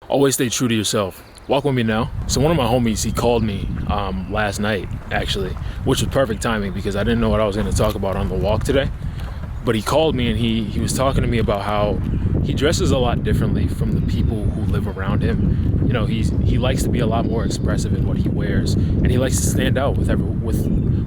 Always stay true to yourself. Walk with me now. So one of my homies, he called me last night, actually, which was perfect timing because I didn't know what I was going to talk about on the walk today. But he called me and he was talking to me about how he dresses a lot differently from the people who live around him. You know, he likes to be a lot more expressive in what he wears, and he likes to stand out with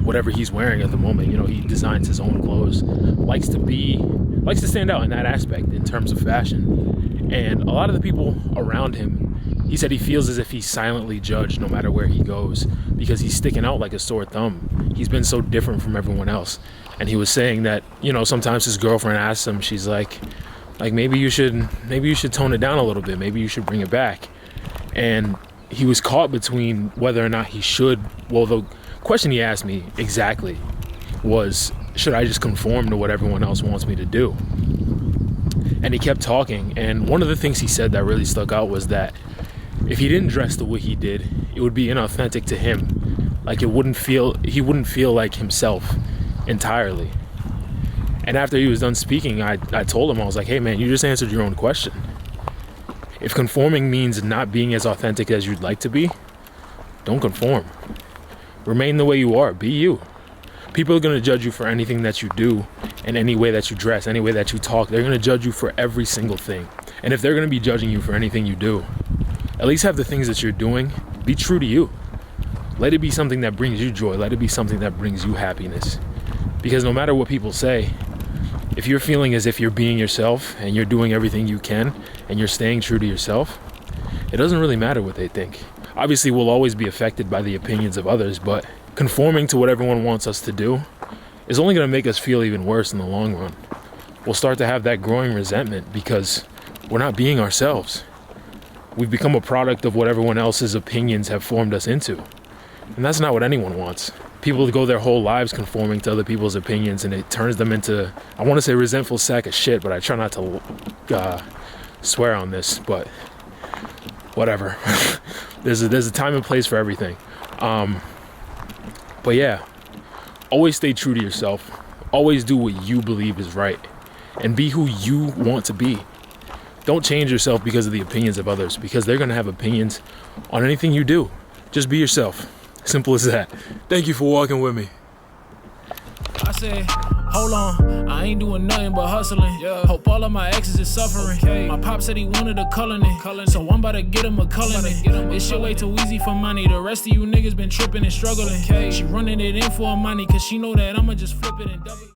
whatever he's wearing at the moment. You know, he designs his own clothes, likes to stand out in that aspect in terms of fashion. And a lot of the people around him, he said he feels as if he's silently judged no matter where he goes because he's sticking out like a sore thumb. He's been so different from everyone else. And he was saying that, you know, sometimes his girlfriend asks him, she's like maybe you should tone it down a little bit. Maybe you should bring it back. And he was caught between whether or not he should. Well, the question he asked me exactly was, should I just conform to what everyone else wants me to do? And he kept talking. And one of the things he said that really stuck out was that if he didn't dress the way he did, it would be inauthentic to him. Like he wouldn't feel like himself entirely. And after he was done speaking, I told him, I was like, hey man, you just answered your own question. If conforming means not being as authentic as you'd like to be, don't conform. Remain the way you are. Be you. People are going to judge you for anything that you do and any way that you dress, any way that you talk. They're going to judge you for every single thing. And if they're going to be judging you for anything you do, at least have the things that you're doing be true to you. Let it be something that brings you joy. Let it be something that brings you happiness. Because no matter what people say, if you're feeling as if you're being yourself and you're doing everything you can and you're staying true to yourself, it doesn't really matter what they think. Obviously, we'll always be affected by the opinions of others, but conforming to what everyone wants us to do is only going to make us feel even worse in the long run. We'll start to have that growing resentment because we're not being ourselves. We've become a product of what everyone else's opinions have formed us into. And that's not what anyone wants. People go their whole lives conforming to other people's opinions, and it turns them into, I want to say resentful sack of shit, but I try not to swear on this, but whatever. There's a time and place for everything. But yeah, always stay true to yourself. Always do what you believe is right, and be who you want to be. Don't change yourself because of the opinions of others, because they're going to have opinions on anything you do. Just be yourself. Simple as that. Thank you for walking with me. I said, hold on, I ain't doing nothing but hustling. Yeah. Hope all of my exes is suffering. Okay. My pop said he wanted a cullin', so I'm about to get him a cullin'. This shit way too easy for money. The rest of you niggas been tripping and struggling. Okay. She running it in for money, cause she know that I'ma just flip it and double it.